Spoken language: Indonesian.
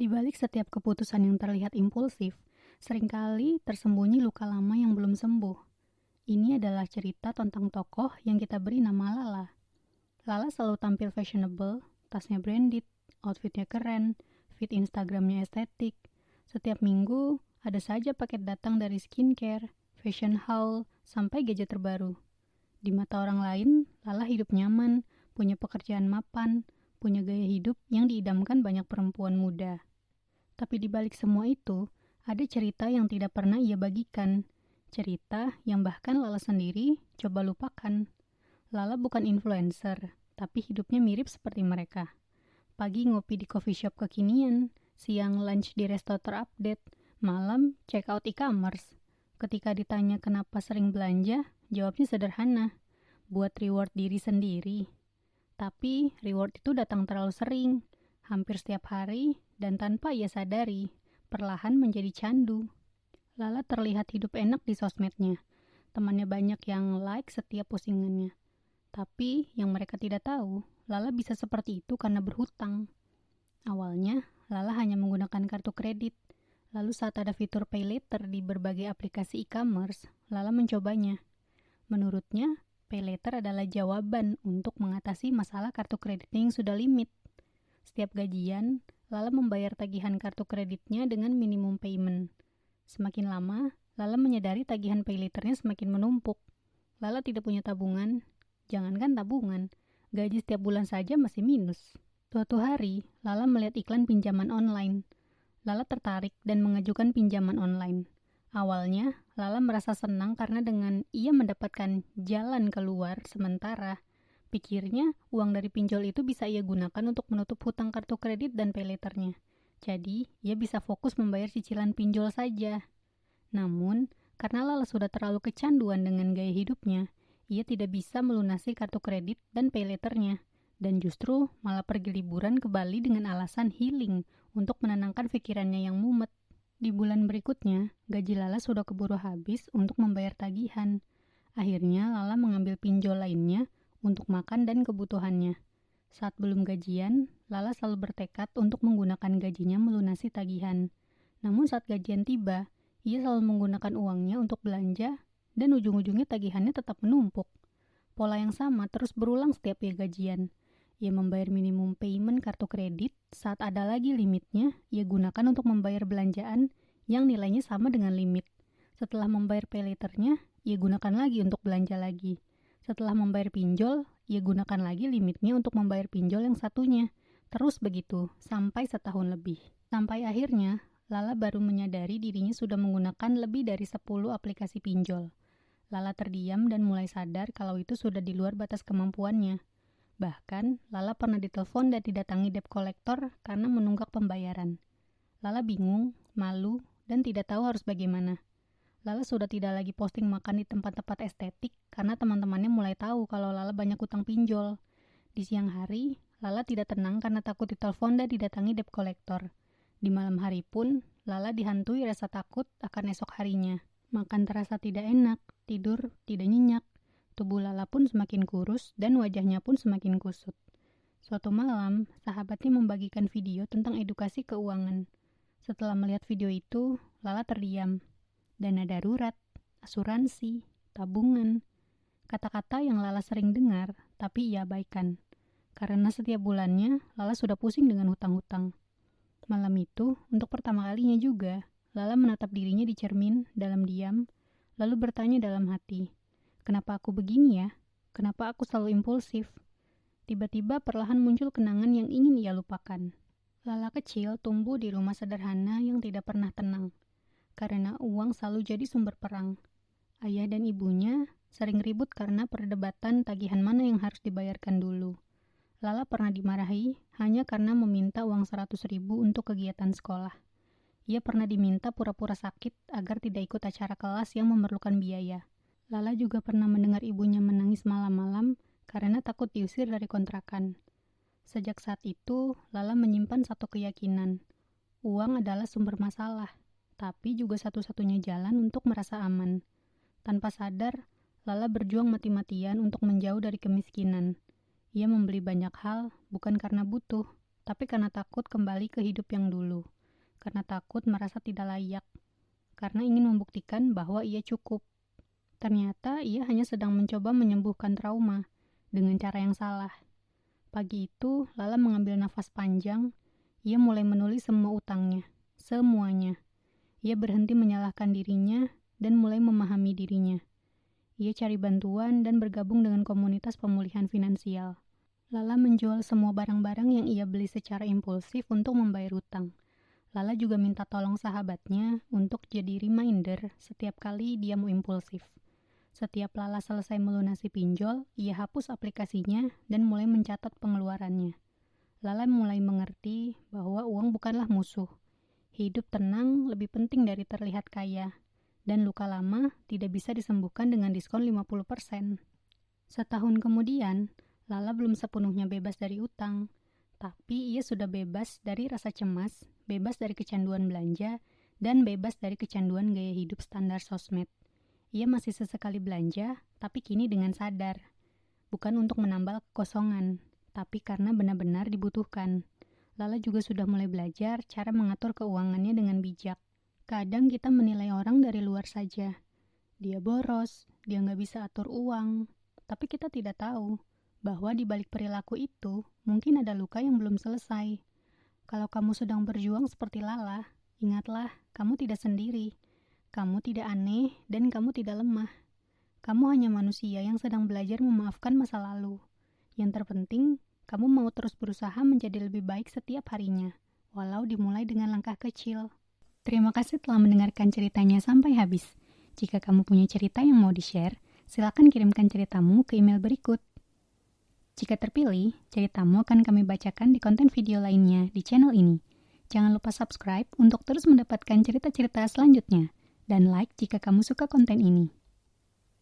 Di balik setiap keputusan yang terlihat impulsif, seringkali tersembunyi luka lama yang belum sembuh. Ini adalah cerita tentang tokoh yang kita beri nama Lala. Lala selalu tampil fashionable, tasnya branded, outfitnya keren, feed Instagramnya estetik. Setiap minggu, ada saja paket datang dari skincare, fashion haul, sampai gadget terbaru. Di mata orang lain, Lala hidup nyaman, punya pekerjaan mapan, punya gaya hidup yang diidamkan banyak perempuan muda. Tapi di balik semua itu, ada cerita yang tidak pernah ia bagikan. Cerita yang bahkan Lala sendiri coba lupakan. Lala bukan influencer, tapi hidupnya mirip seperti mereka. Pagi ngopi di coffee shop kekinian, siang lunch di resto terupdate, malam check out e-commerce. Ketika ditanya kenapa sering belanja, jawabnya sederhana, buat reward diri sendiri. Tapi reward itu datang terlalu sering, hampir setiap hari, dan tanpa ia sadari, perlahan menjadi candu. Lala terlihat hidup enak di sosmednya. Temannya banyak yang like setiap postingannya. Tapi yang mereka tidak tahu, Lala bisa seperti itu karena berhutang. Awalnya, Lala hanya menggunakan kartu kredit. Lalu saat ada fitur pay later di berbagai aplikasi e-commerce, Lala mencobanya. Menurutnya, pay later adalah jawaban untuk mengatasi masalah kartu kreditnya yang sudah limit. Setiap gajian, Lala membayar tagihan kartu kreditnya dengan minimum payment. Semakin lama, Lala menyadari tagihan pay later-nya semakin menumpuk. Lala tidak punya tabungan. Jangankan tabungan, gaji setiap bulan saja masih minus. Suatu hari, Lala melihat iklan pinjaman online. Lala tertarik dan mengajukan pinjaman online. Awalnya, Lala merasa senang karena dengan ia mendapatkan jalan keluar sementara. Pikirnya, uang dari pinjol itu bisa ia gunakan untuk menutup hutang kartu kredit dan pay later-nya. Jadi, ia bisa fokus membayar cicilan pinjol saja. Namun, karena Lala sudah terlalu kecanduan dengan gaya hidupnya, ia tidak bisa melunasi kartu kredit dan pay later-nya. Dan justru malah pergi liburan ke Bali dengan alasan healing untuk menenangkan pikirannya yang mumet. Di bulan berikutnya, gaji Lala sudah keburu habis untuk membayar tagihan. Akhirnya, Lala mengambil pinjol lainnya untuk makan dan kebutuhannya. Saat belum gajian, Lala selalu bertekad untuk menggunakan gajinya melunasi tagihan. Namun saat gajian tiba, ia selalu menggunakan uangnya untuk belanja dan ujung-ujungnya tagihannya tetap menumpuk. Pola yang sama terus berulang setiap ia gajian. Ia membayar minimum payment kartu kredit, saat ada lagi limitnya, ia gunakan untuk membayar belanjaan yang nilainya sama dengan limit. Setelah membayar pay later-nya, ia gunakan lagi untuk belanja lagi. Setelah membayar pinjol, ia gunakan lagi limitnya untuk membayar pinjol yang satunya. Terus begitu, sampai setahun lebih. Sampai akhirnya, Lala baru menyadari dirinya sudah menggunakan lebih dari 10 aplikasi pinjol. Lala terdiam dan mulai sadar kalau itu sudah di luar batas kemampuannya. Bahkan, Lala pernah ditelepon dan didatangi debt collector karena menunggak pembayaran. Lala bingung, malu, dan tidak tahu harus bagaimana. Lala sudah tidak lagi posting makan di tempat-tempat estetik karena teman-temannya mulai tahu kalau Lala banyak utang pinjol. Di siang hari, Lala tidak tenang karena takut ditelepon dan didatangi debt collector. Di malam hari pun, Lala dihantui rasa takut akan esok harinya. Makan terasa tidak enak, tidur tidak nyenyak. Tubuh Lala pun semakin kurus dan wajahnya pun semakin kusut. Suatu malam, sahabatnya membagikan video tentang edukasi keuangan. Setelah melihat video itu, Lala terdiam. Dana darurat, asuransi, tabungan. Kata-kata yang Lala sering dengar, tapi ia abaikan. Karena setiap bulannya, Lala sudah pusing dengan hutang-hutang. Malam itu, untuk pertama kalinya juga, Lala menatap dirinya di cermin dalam diam, lalu bertanya dalam hati, kenapa aku begini ya? Kenapa aku selalu impulsif? Tiba-tiba perlahan muncul kenangan yang ingin ia lupakan. Lala kecil tumbuh di rumah sederhana yang tidak pernah tenang. Karena uang selalu jadi sumber perang. Ayah dan ibunya sering ribut karena perdebatan tagihan mana yang harus dibayarkan dulu. Lala pernah dimarahi hanya karena meminta uang 100.000 untuk kegiatan sekolah. Ia pernah diminta pura-pura sakit agar tidak ikut acara kelas yang memerlukan biaya. Lala juga pernah mendengar ibunya menangis malam-malam karena takut diusir dari kontrakan. Sejak saat itu, Lala menyimpan satu keyakinan. Uang adalah sumber masalah. Tapi juga satu-satunya jalan untuk merasa aman. Tanpa sadar, Lala berjuang mati-matian untuk menjauh dari kemiskinan. Ia membeli banyak hal bukan karena butuh, tapi karena takut kembali ke hidup yang dulu, karena takut merasa tidak layak, karena ingin membuktikan bahwa ia cukup. Ternyata ia hanya sedang mencoba menyembuhkan trauma dengan cara yang salah. Pagi itu, Lala mengambil nafas panjang. Ia mulai menulis semua utangnya, semuanya. Ia berhenti menyalahkan dirinya dan mulai memahami dirinya. Ia cari bantuan dan bergabung dengan komunitas pemulihan finansial. Lala menjual semua barang-barang yang ia beli secara impulsif untuk membayar utang. Lala juga minta tolong sahabatnya untuk jadi reminder setiap kali dia mau impulsif. Setiap Lala selesai melunasi pinjol, ia hapus aplikasinya dan mulai mencatat pengeluarannya. Lala mulai mengerti bahwa uang bukanlah musuh. Hidup tenang lebih penting dari terlihat kaya. Dan luka lama tidak bisa disembuhkan dengan diskon 50%. Setahun kemudian, Lala belum sepenuhnya bebas dari utang, tapi ia sudah bebas dari rasa cemas, bebas dari kecanduan belanja, dan bebas dari kecanduan gaya hidup standar sosmed. Ia masih sesekali belanja, tapi kini dengan sadar. Bukan untuk menambal kekosongan, tapi karena benar-benar dibutuhkan. Lala juga sudah mulai belajar cara mengatur keuangannya dengan bijak. Kadang kita menilai orang dari luar saja. Dia boros, dia nggak bisa atur uang, tapi kita tidak tahu bahwa di balik perilaku itu mungkin ada luka yang belum selesai. Kalau kamu sedang berjuang seperti Lala, ingatlah, kamu tidak sendiri. Kamu tidak aneh dan kamu tidak lemah. Kamu hanya manusia yang sedang belajar memaafkan masa lalu. Yang terpenting, kamu mau terus berusaha menjadi lebih baik setiap harinya, walau dimulai dengan langkah kecil. Terima kasih telah mendengarkan ceritanya sampai habis. Jika kamu punya cerita yang mau di-share, silakan kirimkan ceritamu ke email berikut. Jika terpilih, ceritamu akan kami bacakan di konten video lainnya di channel ini. Jangan lupa subscribe untuk terus mendapatkan cerita-cerita selanjutnya. Dan like jika kamu suka konten ini.